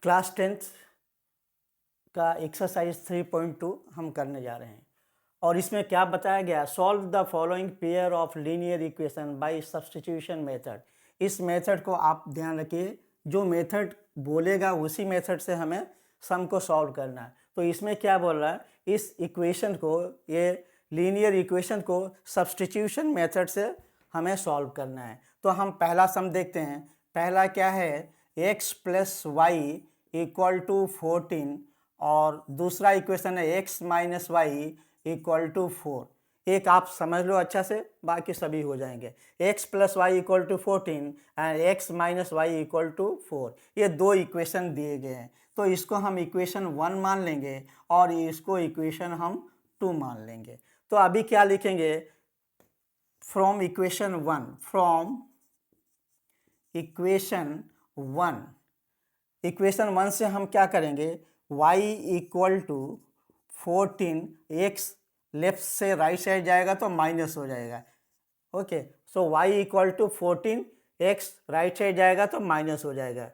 Class 10th का exercise 3.2 हम करने जा रहे हैं और इसमें क्या बताया गया, solve the following pair of linear equation by substitution method. इस मेथड को आप ध्यान रखिए, जो मेथड बोलेगा उसी मेथड से हमें सम को सॉल्व करना है। तो इसमें क्या बोल रहा है, इस इक्वेशन को, ये लीनियर इक्वेशन को सब्स्टिट्यूशन मेथड से हमें सॉल्व करना है। तो हम पहला सम देखते हैं। पहला क्या है, x plus y equal to 14 और दूसरा इक्वेशन है x minus y equal to 4। एक आप समझ लो अच्छा से, बाकी सभी हो जाएंगे। x plus y equal to 14 and x minus y equal to 4, ये दो इक्वेशन दिए गए हैं। तो इसको हम इक्वेशन 1 मान लेंगे और इसको इक्वेशन हम 2 मान लेंगे। तो अभी क्या लिखेंगे, फ्रॉम इक्वेशन 1, फ्रॉम इक्वेशन 1 से हम क्या करेंगे, y equal to 14, x left से राइट साइड जाएगा तो माइनस हो जाएगा। Okay, so y equal to 14, x right side जाएगा तो माइनस हो जाएगा।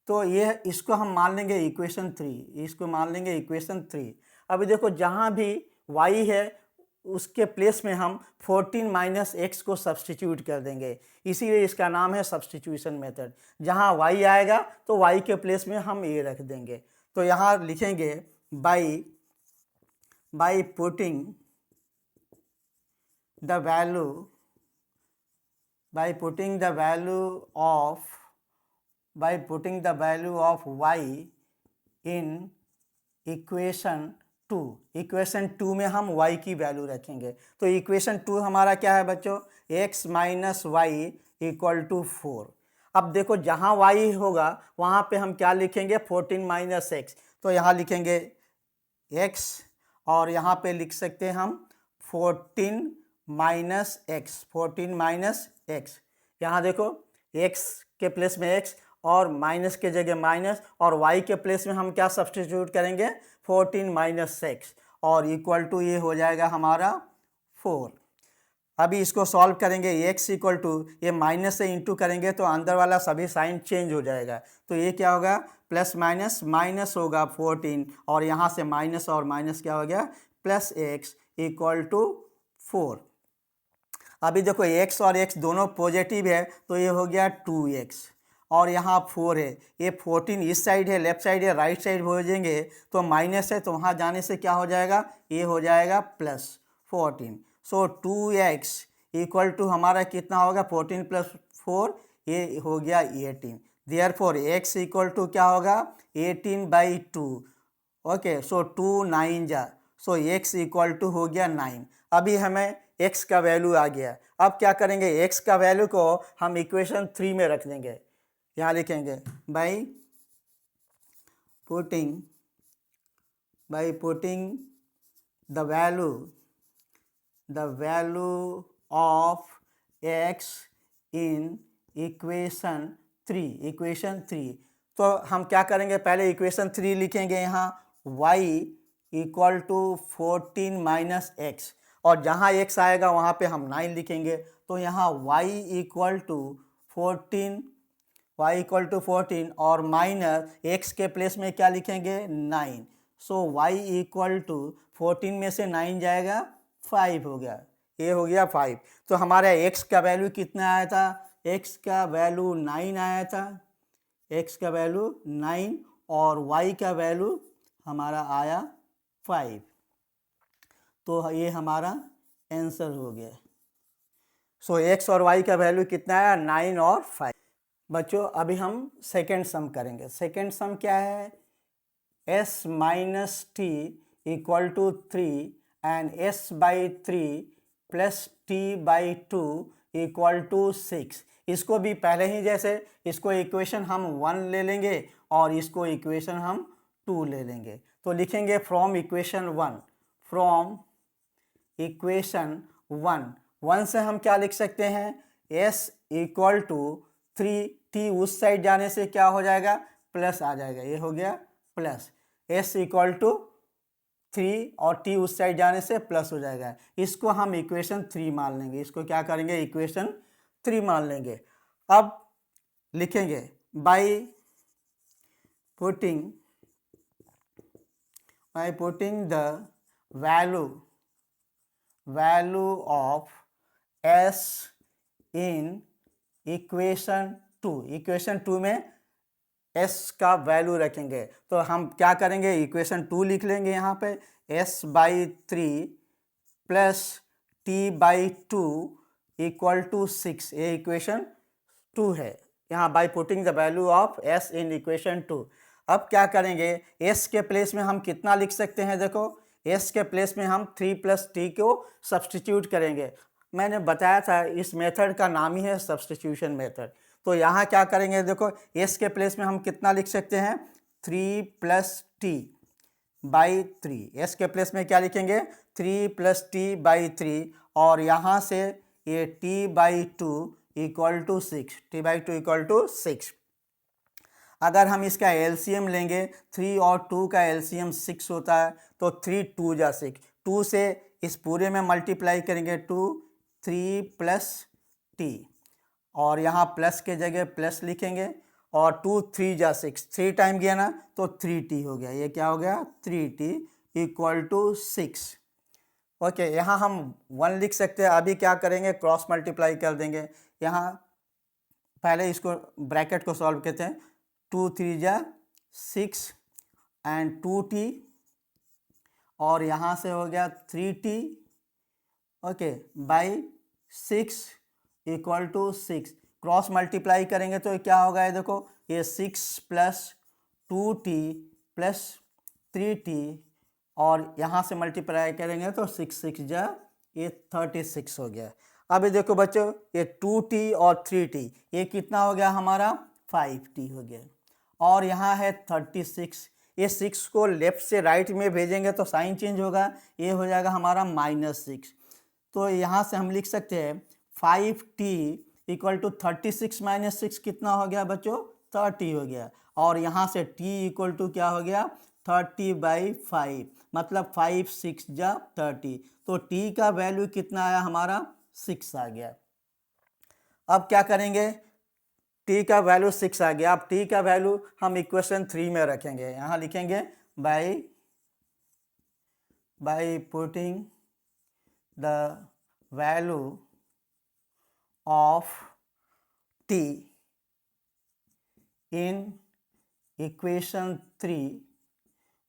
तो ये इसको हम मान लेंगे इक्वेशन 3, इसको मान लेंगे इक्वेशन 3। अभी देखो, जहाँ भी y है उसके प्लेस में हम 14 माइनस एक्स को सब्स्टिट्यूट कर देंगे, इसीलिए इसका नाम है सब्स्टिट्यूशन मेथड। जहाँ y आएगा तो y के प्लेस में हम a रख देंगे। तो यहाँ लिखेंगे by putting the value of y in equation 2। Equation 2 में हम y की वैल्यू रखेंगे। तो इक्वेशन 2 हमारा क्या है बच्चों, x minus y equal to 4। अब देखो, जहाँ y होगा वहाँ पे हम क्या लिखेंगे, 14 माइनस एक्स। तो यहाँ लिखेंगे x और यहाँ पे लिख सकते हैं हम 14 माइनस एक्स। यहाँ देखो, x के प्लेस में x और माइनस के जगह माइनस, और y के प्लेस में हम क्या सब्स्टिट्यूट करेंगे, 14 माइनस एक्स, और इक्वल टू ये हो जाएगा हमारा 4। अभी इसको सॉल्व करेंगे, x इक्वल टू, ये माइनस से इंटू करेंगे तो अंदर वाला सभी साइन चेंज हो जाएगा। तो ये क्या होगा, प्लस माइनस माइनस होगा 14, और यहाँ से माइनस और माइनस क्या हो गया, प्लस x इक्वल टू 4। अभी देखो, x और x दोनों पॉजिटिव है तो ये हो गया 2x, और यहाँ 4 है, ये 14 इस साइड है, लेफ्ट साइड है, राइट साइड हो जाएंगे तो माइनस है, तो वहाँ जाने से क्या हो जाएगा, ये हो जाएगा plus 14। So 2x equal to हमारा कितना होगा, 14 प्लस 4, ये हो गया 18। देयरफॉर x इक्वल टू क्या होगा, 18/2। ओके, सो 2 9 जा, सो x इक्वल टू हो गया 9। अभी हमें x का वैल्यू आ गया। अब क्या करेंगे, x का वैल्यू को हम इक्वेशन 3 में रख देंगे। यहाँ लिखेंगे by putting the value of x in equation 3। तो हम क्या करेंगे, पहले इक्वेशन 3 लिखेंगे, यहाँ y equal to 14 minus x, और जहाँ x आएगा वहाँ पे हम 9 लिखेंगे। तो यहाँ y इक्वल टू 14 और माइनस x के प्लेस में क्या लिखेंगे, 9। सो y इक्वल टू 14 में से 9 जाएगा, 5 हो गया, ये हो गया 5। तो हमारा x का वैल्यू कितना आया था, x का वैल्यू 9 आया था, x का वैल्यू 9, और y का वैल्यू हमारा आया 5। तो ये हमारा आंसर हो गया। सो x और y का वैल्यू कितना आया, 9 और 5। बच्चों, अभी हम सेकेंड सम करेंगे। सेकेंड सम क्या है, s minus t equal to 3 and s/3 plus t/2 equal to 6। इसको भी पहले ही जैसे, इसको इक्वेशन हम 1 ले लेंगे और इसको इक्वेशन हम 2 ले लेंगे। तो लिखेंगे फ्रॉम इक्वेशन 1 से हम क्या लिख सकते हैं, s इक्वल टू 3, t उस साइड जाने से क्या हो जाएगा, प्लस आ जाएगा, ये हो गया प्लस, s इक्वल टू 3 और t उस साइड जाने से प्लस हो जाएगा। इसको हम इक्वेशन 3 मान लेंगे, इसको क्या करेंगे, इक्वेशन 3 मान लेंगे। अब लिखेंगे by putting the value of s in equation 2 में s का वैल्यू रखेंगे। तो हम क्या करेंगे, इक्वेशन 2 लिख लेंगे यहाँ पे s/3 plus t/2 equal to 6। ये इक्वेशन 2 है यहाँ, by putting the value of s in equation 2। अब क्या करेंगे, s के प्लेस में हम कितना लिख सकते हैं, देखो s के प्लेस में हम 3 + t को सब्सटीट्यूट करेंगे। मैंने बताया था इस मेथड का नाम ही है सब्सटीट्यूशन मेथड। तो यहाँ क्या करेंगे, देखो s के प्लेस में हम कितना लिख सकते हैं, 3 + t/3। s के प्लेस में क्या लिखेंगे, 3 + t/3 और यहाँ से ये t/2 इक्वल टू 6। अगर हम इसका एलसीएम लेंगे, 3 और 2 का एलसीएम 6 होता है, तो 3 2 जा 6, 2 से इस पूरे में मल्टीप्लाई करेंगे 2, 3 + t और यहाँ प्लस के जगह प्लस लिखेंगे और 2 3 जा 6, 3 टाइम गया ना तो 3t हो गया। ये क्या हो गया, 3t इक्वल टू 6। ओके, यहाँ हम 1 लिख सकते हैं। अभी क्या करेंगे, क्रॉस मल्टीप्लाई कर देंगे। यहाँ पहले इसको ब्रैकेट को सॉल्व करते हैं, 2 3 जा 6 एंड 2t और यहाँ से हो गया 3t, okay, by 6 equal to 6। Cross multiply करेंगे तो क्या होगा, ये देखो, ये 6 + 2t + 3t और यहाँ से मल्टीप्लाई करेंगे तो 6 6 जा ये 36 हो गया। अब ये देखो बच्चों, ये 2t और 3t ये कितना हो गया हमारा, 5t हो गया। और यहाँ है 36, ये 6 को लेफ्ट से राइट में भेजेंगे तो साइन चेंज होगा, ये हो जाएगा हमारा -6। तो यहाँ से हम लिख सकते हैं 5t इक्वल टू 36 - 6 कितना हो गया बच्चों, 30 हो गया। और यहाँ से t इक्वल टू क्या हो गया, 30/5, मतलब 5 6 जा 30। तो t का वैल्यू कितना आया हमारा, 6 आ गया। अब क्या करेंगे, t का वैल्यू 6 आ गया। अब t का वैल्यू हम इक्वेशन 3 में रखेंगे। यहाँ लिखेंगे by putting the value of t in equation 3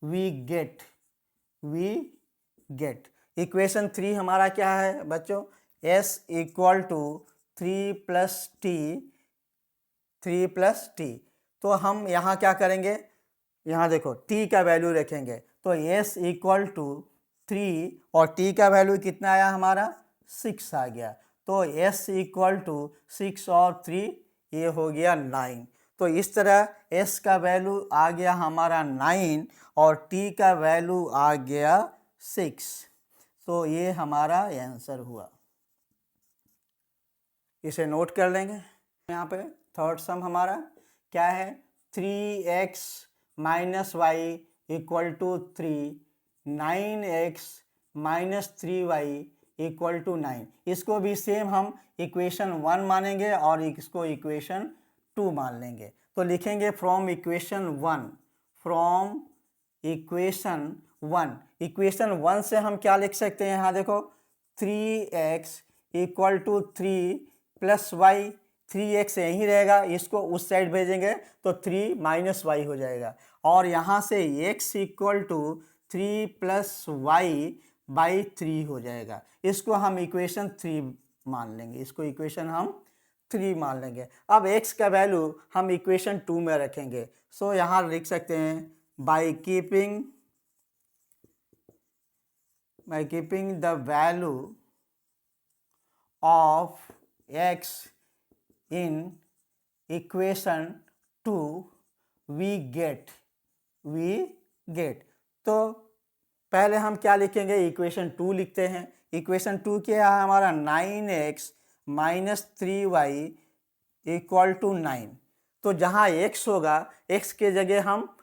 we get equation 3 हमारा क्या है बच्चों, s इक्वल टू 3 + t। तो हम यहाँ क्या करेंगे, यहाँ देखो t का वैल्यू रखेंगे तो s इक्वल टू 3 और t का वैल्यू कितना आया हमारा, 6 आ गया। तो s इक्वल टू 6 और 3 ये हो गया 9। तो इस तरह s का वैल्यू आ गया हमारा 9 और t का वैल्यू आ गया 6। तो ये हमारा आंसर हुआ। इसे नोट कर लेंगे। यहाँ पे थर्ड सम हमारा क्या है, 3x - y equal to 3, 9x - 3y equal to 9। इसको भी सेम हम इक्वेशन 1 मानेंगे और इसको इक्वेशन 2 मान लेंगे। तो लिखेंगे फ्रॉम इक्वेशन 1 इक्वेशन 1 से हम क्या लिख सकते हैं, यहाँ देखो 3x equal to 3 + y, 3x यहीं रहेगा, इसको उस साइड भेजेंगे तो 3 - y हो जाएगा। और यहाँ से x इक्वल टू 3 + y/3 हो जाएगा। इसको हम इक्वेशन 3 मान लेंगे, इसको इक्वेशन हम 3 मान लेंगे। अब x का वैल्यू हम इक्वेशन 2 में रखेंगे। सो यहाँ लिख सकते हैं by keeping the value of x in equation 2 we get. तो पहले हम क्या लिखेंगे, इक्वेशन 2 लिखते हैं। इक्वेशन 2 क्या है हमारा, 9x - 3y इक्वल टू 9। तो जहाँ x होगा, x के जगह हम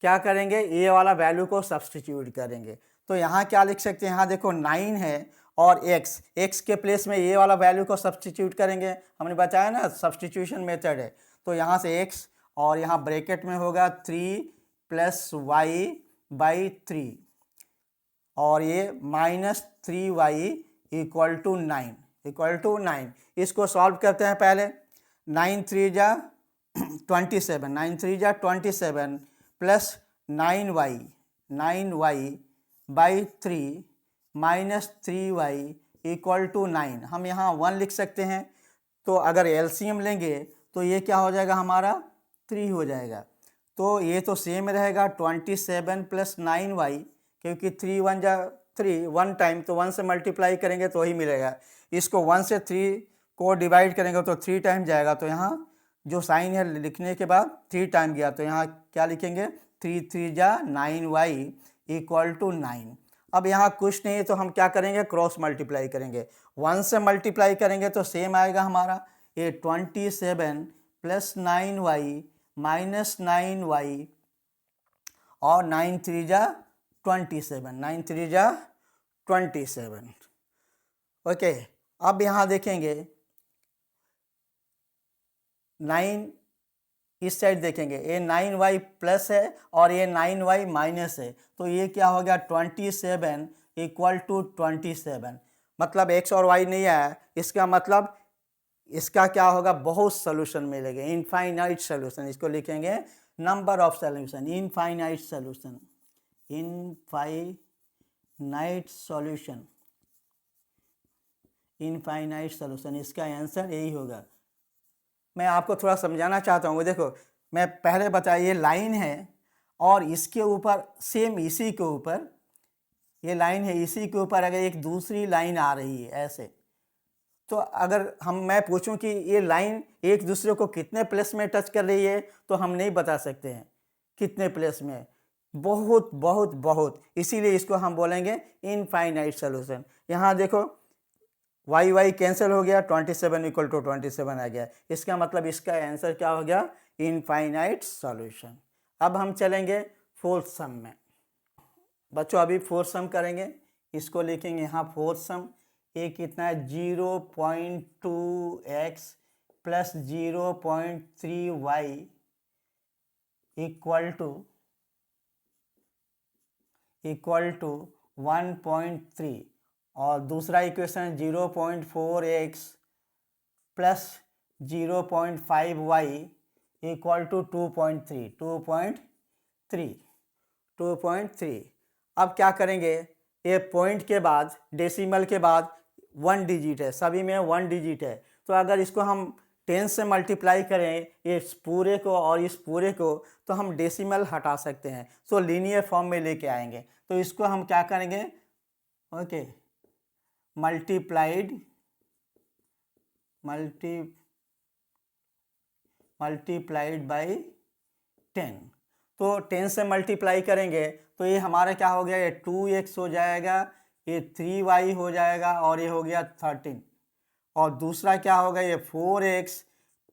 क्या करेंगे, ये वाला वैल्यू को सब्सटीट्यूट करेंगे। तो यहाँ क्या लिख सकते हैं, यहाँ देखो 9 है और x के प्लेस में ये वाला वैल्यू को सब्सटीट्यूट करेंगे। हमने बताया ना सब्सटीट्यूशन मेथड है। तो यहाँ से x और यहाँ ब्रैकेट में होगा 3+y/3 और ये -3y = 9 इसको सॉल्व करते हैं पहले। 9 3 जा 27, 9 3 जा 27 प्लस 9y/3 -3y = 9। हम यहाँ 1 लिख सकते हैं, तो अगर एलसीएम लेंगे तो ये क्या हो जाएगा हमारा 3 हो जाएगा। तो ये तो सेम रहेगा 27 प्लस 9y, क्योंकि 3 1 जा 3 1 टाइम, तो 1 से मल्टीप्लाई करेंगे तो ही मिलेगा। इसको 1 से 3 को डिवाइड करेंगे तो 3 टाइम जाएगा, तो यहाँ जो साइन है लिखने के बाद 3 टाइम गया, तो यहाँ क्या लिखेंगे 3 3 जा 9y = 9। अब यहाँ कुछ नहीं तो हम क्या करेंगे क्रॉस मल्टीप्लाई करेंगे। 1 से मल्टीप्लाई करेंगे तो सेम आएगा हमारा ये 27 प्लस 9y माइनस 9y और 9 3 जा 27, 9 3 जा 27। ओके, अब यहाँ देखेंगे 9 इस साइड देखेंगे, ये 9y प्लस है और ये 9y माइनस है, तो ये क्या हो गया 27 = 27। मतलब x और y नहीं आया, इसका मतलब इसका क्या होगा बहुत सोल्यूशन मिलेगा, इनफाइनाइट सोल्यूशन। इसको लिखेंगे number of solution, infinite solution, infinite solution, infinite solution, इसका आंसर यही होगा। मैं आपको थोड़ा समझाना चाहता हूँ। देखो मैं पहले बताया ये लाइन है और इसके ऊपर सेम इसी के ऊपर ये लाइन है, इसी के ऊपर अगर एक दूसरी लाइन आ रही है ऐसे, तो अगर मैं पूछूं कि ये लाइन एक दूसरे को कितने प्लेस में टच कर रही है, तो हम नहीं बता सकते हैं कितने प्लेस में, बहुत बहुत बहुत, इसीलिए इसको हम बोलेंगे इनफाइनाइट सोल्यूशन। यहाँ देखो y कैंसिल हो गया, 27 = 27 आ गया, इसका मतलब इसका आंसर क्या हो गया इनफाइनाइट सॉल्यूशन। अब हम चलेंगे फोर्थ सम में। बच्चों अभी फोर्थ सम करेंगे, इसको लिखेंगे यहाँ फोर्थ सम। ये कितना है 0.2x प्लस 0.3y = 1.3 और दूसरा इक्वेशन 0.4x प्लस 0.5y = 2.3। अब क्या करेंगे, ये पॉइंट के बाद डेसिमल के बाद 1 डिजिट है, सभी में 1 डिजिट है, तो अगर इसको हम 10 से मल्टीप्लाई करें इस पूरे को और इस पूरे को, तो हम डेसिमल हटा सकते हैं, तो लीनियर फॉर्म में लेके आएंगे। तो इसको हम क्या करेंगे, ओके, मल्टीप्लाइड बाई 10, तो 10 से मल्टीप्लाई करेंगे तो ये हमारा क्या हो गया, ये 2x हो जाएगा, ये 3y हो जाएगा और ये हो गया 13, और दूसरा क्या होगा ये 4x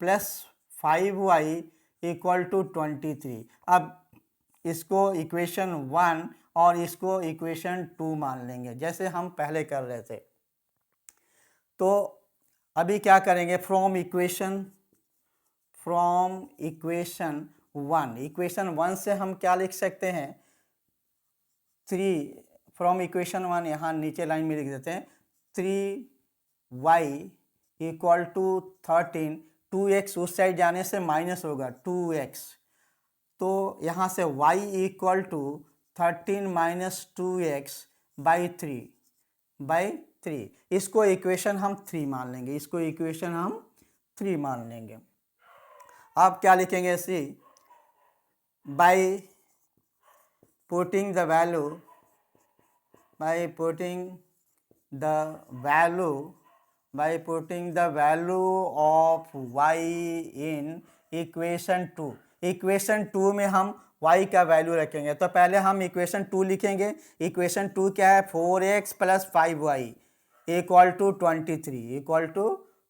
प्लस 5y = 23। अब इसको इक्वेशन 1 और इसको इक्वेशन 2 मान लेंगे जैसे हम पहले कर रहे थे। तो अभी क्या करेंगे, फ्रॉम इक्वेशन 1, इक्वेशन 1 से हम क्या लिख सकते हैं 3, फ्रॉम इक्वेशन 1 यहाँ नीचे लाइन में लिख देते हैं 3y = 13, 2x उस साइड जाने से माइनस होगा 2x, तो यहाँ से y = 13 माइनस 2x बाई 3, इसको इक्वेशन हम 3 मान लेंगे, इसको इक्वेशन हम 3 मान लेंगे। आप क्या लिखेंगे, see by putting the value of y in equation 2। Equation 2 में हम y का वैल्यू रखेंगे, तो पहले हम इक्वेशन 2 लिखेंगे। इक्वेशन 2 क्या है, 4x प्लस 5y =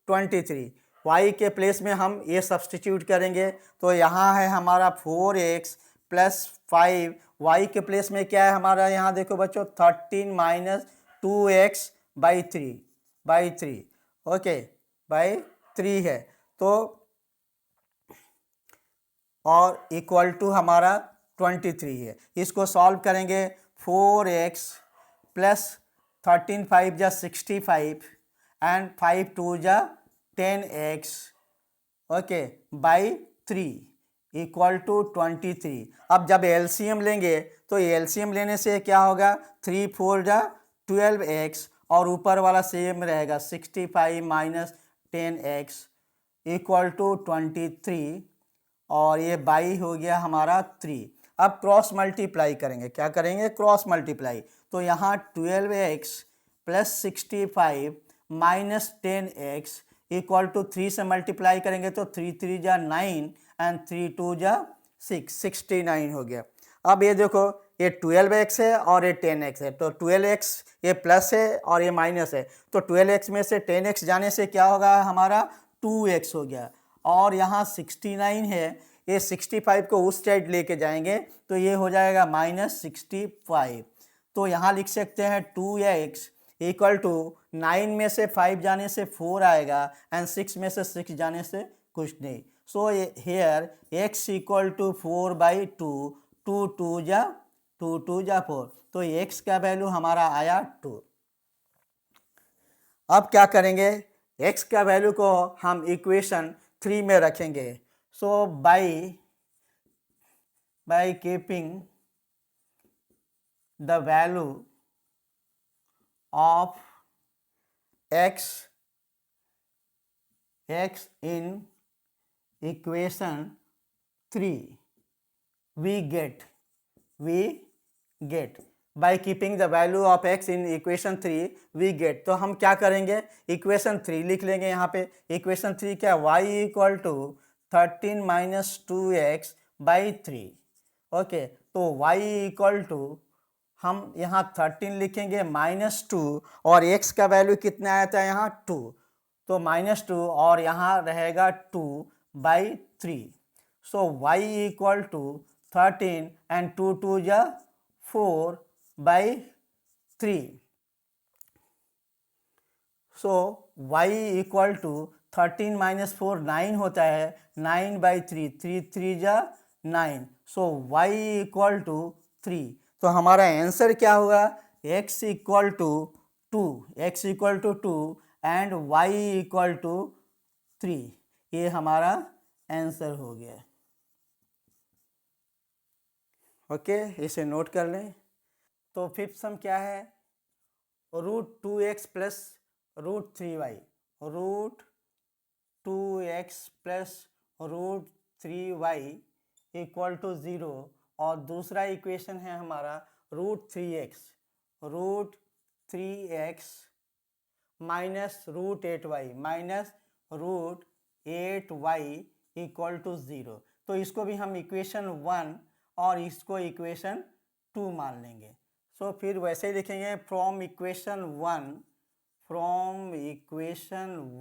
23। y के प्लेस में हम ये सब्सटीट्यूट करेंगे, तो यहाँ है हमारा 4x प्लस 5, y के प्लेस में क्या है हमारा, यहाँ देखो बच्चों 13 minus 2x by 3, okay, by 3 है। तो और इक्वल टू हमारा 23 है। इसको सॉल्व करेंगे 4x प्लस 13 5 जा 65 एंड 5 2 जा 10x okay by 3 equal to 23। अब जब एलसीएम लेंगे तो एलसीएम लेने से क्या होगा 3 4 जा 12x और ऊपर वाला सेम रहेगा 65 माइनस 10x इक्वल टू 23 और ये बाई हो गया हमारा 3। अब क्रॉस मल्टीप्लाई करेंगे, क्या करेंगे क्रॉस मल्टीप्लाई। तो यहाँ 12x plus 65 minus 10x equal to 3 से मल्टीप्लाई करेंगे तो 3 3 जा 9 एंड 3 2 जा 6 69 हो गया। अब ये देखो ये 12x है और ये 10x है, तो 12x ये प्लस है और ये माइनस है, तो 12x में से 10x जाने से क्या होगा हमारा 2x हो गया। और यहाँ 69 है, ये 65 को उस साइड लेके जाएंगे तो ये हो जाएगा माइनस 65। तो यहाँ लिख सकते हैं 2x इक्वल टू 9 में से 5 जाने से 4 आएगा एंड 6 में से 6 जाने से कुछ नहीं। So here x equal to 4/2 2 2 जा 4, तो x का वैल्यू हमारा आया 2। अब क्या करेंगे x का वैल्यू को हम इक्वेशन 3 में रखेंगे। So by keeping the value of x in equation 3 we get by keeping the value of x in equation 3 we get। तो हम क्या करेंगे इक्वेशन 3 लिख लेंगे। यहाँ पे इक्वेशन 3 क्या y equal to 13 minus 2x by 3 okay. तो y इक्वल टू हम यहाँ 13 लिखेंगे माइनस 2 और x का वैल्यू कितना आया था यहाँ 2, तो माइनस 2 और यहाँ रहेगा 2/3। So y equal to 13 and 2 2 जा 4/3। So y equal to 13 minus 4 9 होता है, 9/3 3 3 जा 9। So y equal to 3। तो हमारा आंसर क्या हुआ x equal to 2 and y equal to 3। ये हमारा आंसर हो गया। ओके इसे नोट कर लें। तो फिफ्थ सम क्या है √2x plus √3y √2x plus √3y equal to 0 और दूसरा इक्वेशन है हमारा √3x minus √8y equal to 0। तो इसको भी हम इक्वेशन 1 और इसको इक्वेशन 2 मान लेंगे। सो फिर वैसे ही लिखेंगे फ्रॉम इक्वेशन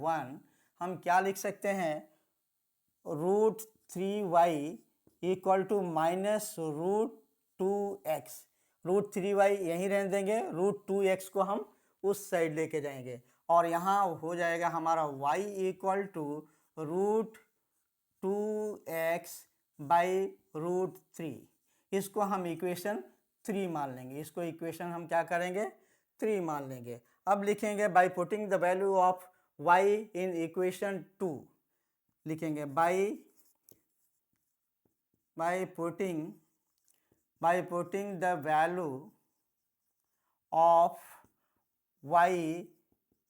1 हम क्या लिख सकते हैं √3y equal to minus √2x। √3y यहीं रहने देंगे, √2x को हम उस साइड लेके जाएंगे और यहाँ हो जाएगा हमारा y equal to √2x by √3। इसको हम इक्वेशन 3 मान लेंगे, इसको इक्वेशन हम क्या करेंगे 3 मान लेंगे। अब लिखेंगे by putting the value of y in equation 2 लिखेंगे by putting the value of y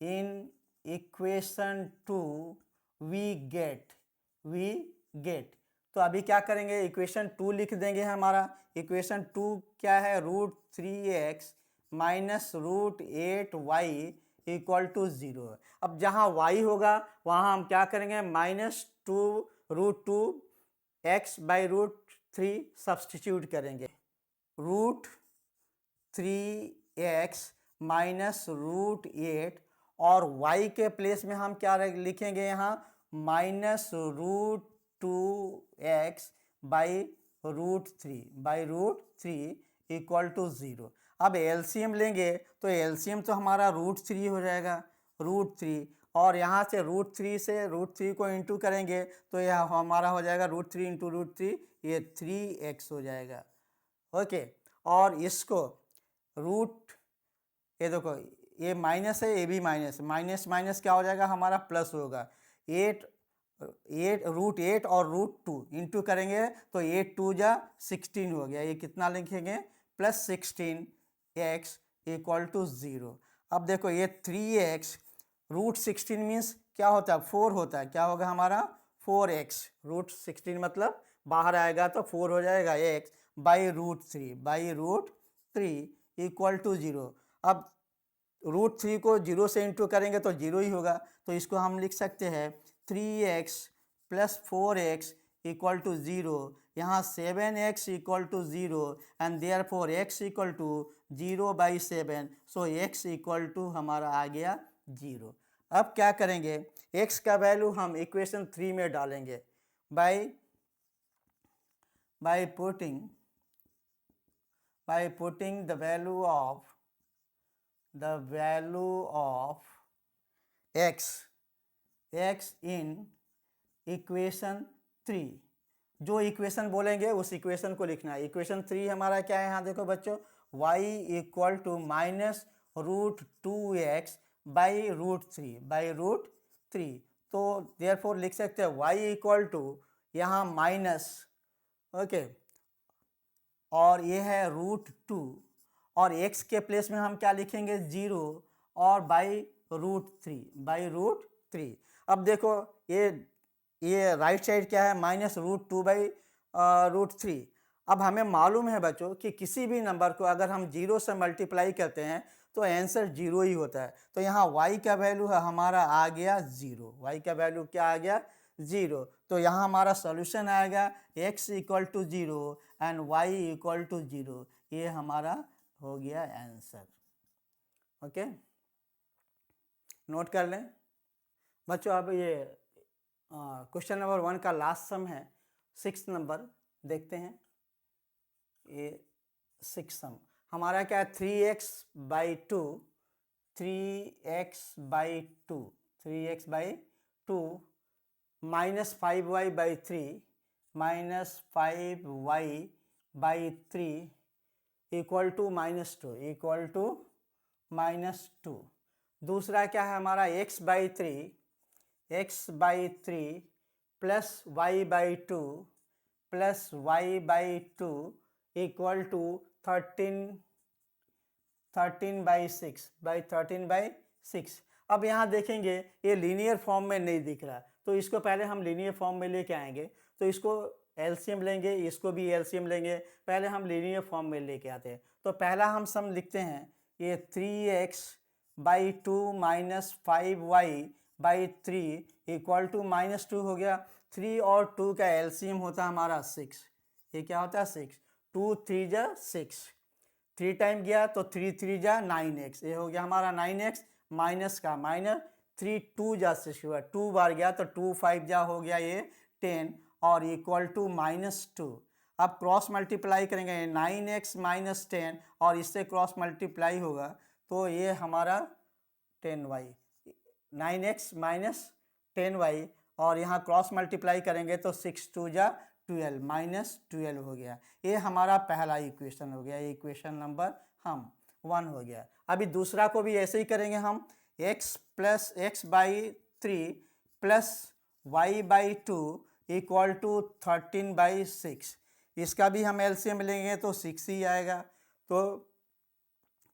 in equation 2 we get। तो अभी क्या करेंगे इक्वेशन 2 लिख देंगे। हमारा इक्वेशन 2 क्या है √3x minus √8y equal to 0। अब जहाँ y होगा वहाँ हम क्या करेंगे माइनस √2x बाई √3 सब्सटीट्यूट करेंगे। √3x माइनस √8 और y के प्लेस में हम क्या लिखेंगे यहाँ minus √2x by √3 equal to 0। अब एलसीएम लेंगे तो एलसीएम तो हमारा √3 हो जाएगा √3 और यहाँ से √3 से √3 को इंटू करेंगे तो यह हमारा हो जाएगा √3 × √3 ये 3x हो जाएगा। ओके, और इसको रूट, ये देखो ये माइनस है, ये भी माइनस, माइनस माइनस क्या हो जाएगा हमारा प्लस होगा। 8 √8 और √2 इंटू करेंगे तो 8 2 जा 16 हो गया। ये कितना लिखेंगे +16x इक्वल टू 0। अब देखो ये 3x √16 मीन्स क्या होता है 4 होता है, क्या होगा हमारा 4x, √16 मतलब बाहर आएगा तो 4 हो जाएगा x √3 इक्वल टू 0। अब √3 को 0 से इंटू करेंगे तो 0 ही होगा, तो इसको हम लिख सकते हैं 3x + 4x इक्वल टू 0। यहाँ 7x equal to 0 and therefore x equal to 0/7, so x equal to हमारा आ गया 0। अब क्या करेंगे, x का वैल्यू हम इक्वेशन 3 में डालेंगे by putting the value of x in equation 3। जो इक्वेशन बोलेंगे उस इक्वेशन को लिखना है। इक्वेशन 3 हमारा क्या है, यहाँ देखो बच्चों, y इक्वल टू -√2x √3 तो देयरफॉर लिख सकते हैं y इक्वल टू यहाँ माइनस, ओके, और ये है √2 और x के प्लेस में हम क्या लिखेंगे 0 और √3। अब देखो ये राइट साइड क्या है -√2/√3। अब हमें मालूम है बच्चों कि किसी भी नंबर को अगर हम 0 से मल्टीप्लाई करते हैं तो आंसर 0 ही होता है। तो यहाँ y का वैल्यू है हमारा आ गया 0, y का वैल्यू क्या आ गया 0। तो यहाँ हमारा सॉल्यूशन आएगा x equal to 0 and y equal to 0। ये हमारा हो गया आंसर। ओके, नोट कर लें बच्चों। अब ये क्वेश्चन नंबर 1 का लास्ट सम है, 6 नंबर देखते हैं। ये 6 सम हमारा क्या है 3x/2 -5y/3 इक्वल टू -2 दूसरा क्या है हमारा x/3 plus y/2 equal to 13/6। अब यहाँ देखेंगे ये लीनियर फॉर्म में नहीं दिख रहा, तो इसको पहले हम लीनियर फॉर्म में लेके आएंगे। तो इसको एलसीएम लेंगे, इसको भी एलसीएम लेंगे, पहले हम लीनियर फॉर्म में लेके आते हैं। तो पहला हम सम लिखते हैं, ये 3x/2 - 5y/3 इक्वल टू -2 हो गया। 3 और 2 का एलसीएम होता है हमारा 6। ये क्या होता है 6, 2 3 जा 6, 3 टाइम गया तो 3 3 जा 9x, ये हो गया हमारा 9x माइनस का माइनस 3 2 जा 6 हुआ, 2 बार गया तो 2 5 जा हो गया ये 10 और इक्वल टू -2। अब क्रॉस मल्टीप्लाई करेंगे 9x - 10 और इससे क्रॉस मल्टीप्लाई होगा तो ये हमारा 10y, 9x - 10y और यहाँ क्रॉस मल्टीप्लाई करेंगे तो 6 2 जा 12 -12 हो गया। ये हमारा पहला इक्वेशन हो गया, इक्वेशन नंबर 1 हो गया। अभी दूसरा को भी ऐसे ही करेंगे हम, x + x/3 plus y/2 equal to 13/6। इसका भी हम एलसीएम लेंगे तो 6 ही आएगा। तो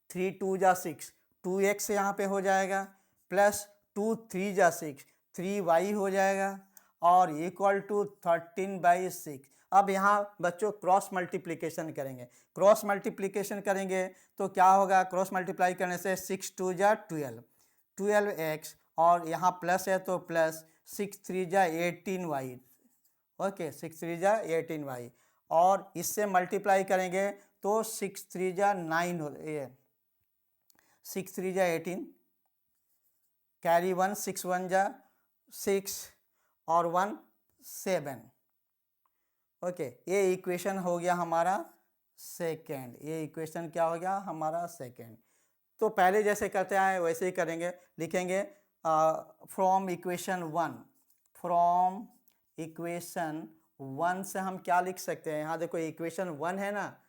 3 2 जा 6, 2x यहाँ पे हो जाएगा, प्लस 2 3 जा 6, 3y हो जाएगा और इक्वल टू 13/6। अब यहाँ बच्चों क्रॉस मल्टीप्लिकेशन करेंगे, क्रॉस मल्टीप्लिकेशन करेंगे तो क्या होगा, क्रॉस मल्टीप्लाई करने से 6 2 जा 12x और यहाँ प्लस है तो प्लस 6 3 जा 18y, ओके 6 3 जा 18y और इससे मल्टीप्लाई करेंगे तो 6 3 जा 9 हो, ये 6 3 जा 18, कैरी 1 6 1 जा 6 और 1 7, ओके। ये इक्वेशन हो गया हमारा सेकेंड, ये इक्वेशन क्या हो गया हमारा सेकेंड। तो पहले जैसे करते आए वैसे ही करेंगे, लिखेंगे फ्रॉम इक्वेशन 1 1 से हम क्या लिख सकते हैं, यहाँ देखो इक्वेशन 1 है ना,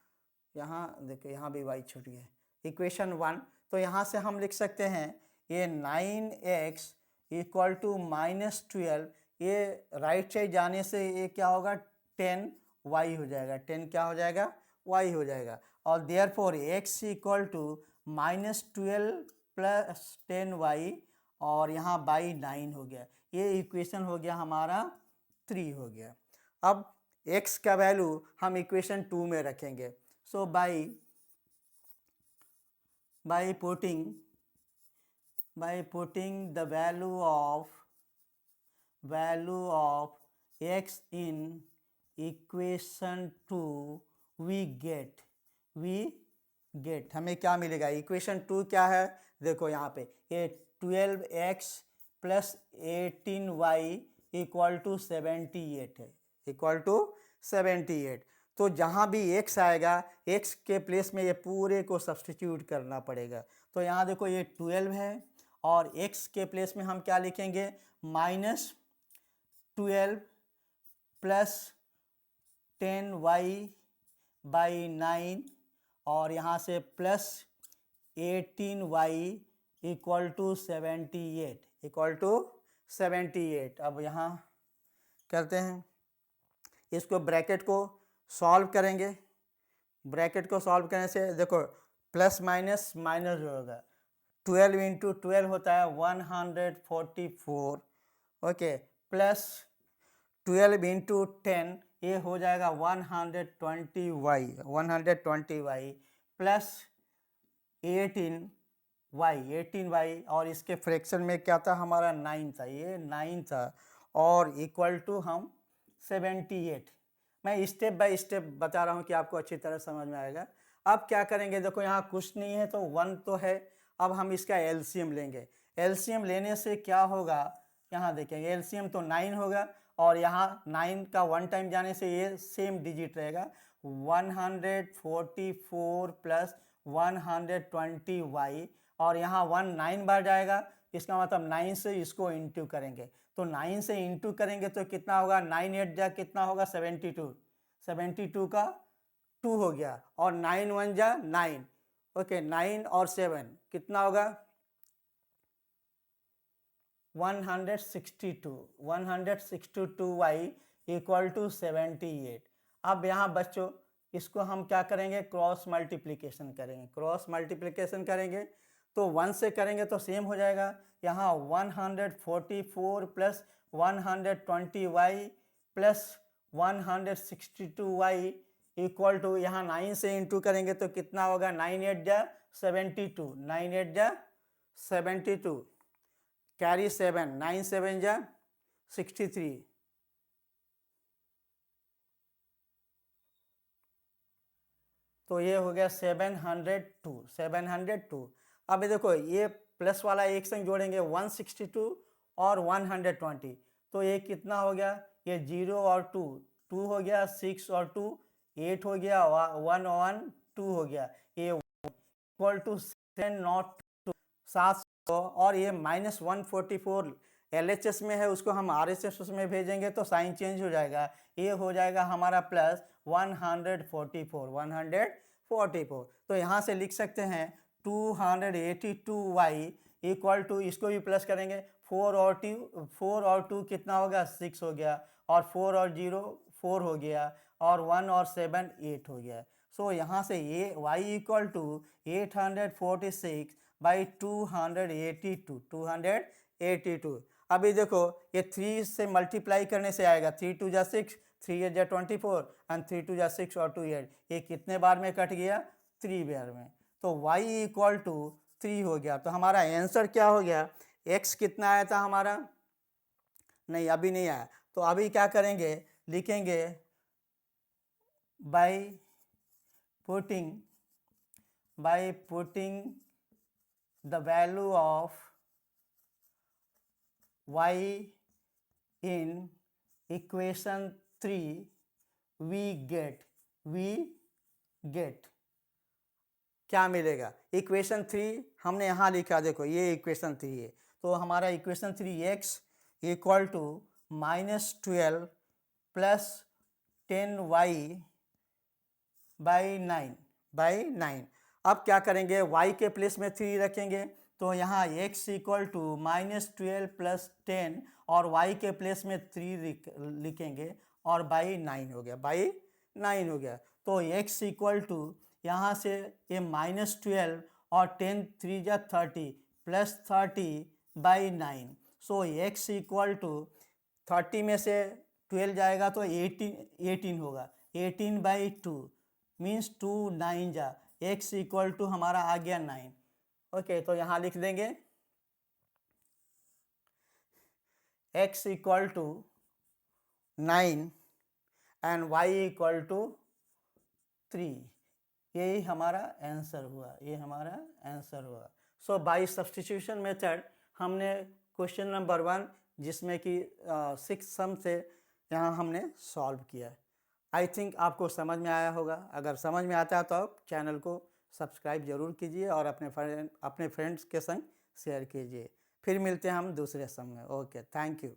यहाँ देखो यहाँ भी y छूट गया, इक्वेशन 1, तो यहाँ से हम लिख सकते हैं ये 9x इक्वल टू -12, ये राइट साइड जाने से ये क्या होगा 10y हो जाएगा, 10 क्या हो जाएगा y हो जाएगा, और therefore x equal to -12 plus 10y और यहाँ बाई 9 हो गया, ये इक्वेशन हो गया हमारा 3 हो गया। अब x का वैल्यू हम इक्वेशन 2 में रखेंगे, सो by putting the value of x in equation 2 we get हमें क्या मिलेगा, इक्वेशन 2 क्या है, देखो यहाँ पे ये 12x plus 18y equal to 78 है, इक्वल टू 78। तो जहाँ भी x आएगा x के प्लेस में ये पूरे को सब्सटीट्यूट करना पड़ेगा, तो यहाँ देखो ये 12 है और x के प्लेस में हम क्या लिखेंगे -12 प्लस 10y बाई 9 और यहाँ से प्लस 18y इक्वल टू 78 अब यहाँ करते हैं, इसको ब्रैकेट को सॉल्व करेंगे, ब्रैकेट को सॉल्व करने से देखो प्लस माइनस माइनस होगा, 12 इंटू 12 होता है 144, ओके, प्लस 12 इंटू 10 ये हो जाएगा 120y प्लस 18y और इसके फ्रैक्शन में क्या था हमारा 9 था, ये 9 था और इक्वल टू हम 78। मैं स्टेप बाय स्टेप बता रहा हूँ कि आपको अच्छी तरह समझ में आएगा। अब क्या करेंगे, देखो यहाँ कुछ नहीं है तो 1 तो है, अब हम इसका एलसीएम लेंगे, एलसीएम लेने से क्या होगा, यहाँ देखेंगे एलसीएम तो 9 होगा और यहाँ 9 का 1 टाइम जाने से ये सेम डिजिट रहेगा 144 प्लस 120y और यहाँ 1 9 बार जाएगा, इसका मतलब 9 से इसको इंटू करेंगे, तो 9 से इंटू करेंगे तो कितना होगा 9 8 जा कितना होगा 72 का 2 हो गया और 9 1 जा 9, ओके, 9 और 7 कितना होगा 162y इक्वल टू 78। अब यहाँ बच्चों इसको हम क्या करेंगे, क्रॉस मल्टीप्लिकेशन करेंगे तो 1 से करेंगे तो सेम हो जाएगा, यहाँ 144 plus 120y plus 162y equal to यहाँ 9 से इंटू करेंगे तो कितना होगा 9 8 जा 72 कैरी 7 9 7 जा 63, तो ये हो गया 702। अब देखो ये प्लस वाला एक संग जोड़ेंगे 162 और 120 तो ये कितना हो गया, ये 0 और 2 हो गया, 6 और 2 8 हो गया, 1 1 2 हो गया, ये इक्वल टू 700 और ये -144 LHS में है उसको हम RHS में भेजेंगे तो साइन चेंज हो जाएगा, ये हो जाएगा हमारा प्लस 144। तो यहाँ से लिख सकते हैं 282y इक्वल टू, इसको भी प्लस करेंगे 4 और 2 कितना होगा 6 हो गया और 4 और 0 4 हो गया और 1 और 7 8 हो गया। सो यहाँ से ये y इक्वल टू 846 बाई 282। अभी देखो ये 3 से मल्टीप्लाई करने से आएगा, 3 2 जा 6, 3 8 जा 24 एंड 3 2 जा 6 और 2 8, ये कितने बार में कट गया 3 बार में, तो y इक्वल टू 3 हो गया। तो हमारा आंसर क्या हो गया, x कितना आया था हमारा, नहीं अभी नहीं आया, तो अभी क्या करेंगे, लिखेंगे by putting the value of y in equation 3 we get क्या मिलेगा, इक्वेशन 3 हमने यहाँ लिखा, देखो ये इक्वेशन 3 है, तो हमारा equation 3 x equal to -12 plus 10y/9 अब क्या करेंगे, y के प्लेस में 3 रखेंगे तो यहाँ x इक्वल टू -12 + 10 और y के प्लेस में 3 लिखेंगे और बाई 9 हो गया, तो x इक्वल टू यहाँ से ये -12 और 10 3 जा 30 + 30/9, सो x इक्वल टू 30 में से 12 जाएगा तो 18 होगा, 18/2 मीन्स 2 9 जा, x इक्वल टू हमारा आ गया 9। ओके, तो यहाँ लिख देंगे x equal to 9 and y equal to 3, यही हमारा आंसर हुआ, सो बाय सब्स्टिट्यूशन मेथड हमने क्वेश्चन नंबर 1 जिसमें कि 6 सम से यहाँ हमने सॉल्व किया। आई थिंक आपको समझ में आया होगा। अगर समझ में आता है तो आप चैनल को सब्सक्राइब जरूर कीजिए और अपने फ्रेंड्स के संग शेयर कीजिए। फिर मिलते हैं हम दूसरे सम में। Okay, thank you.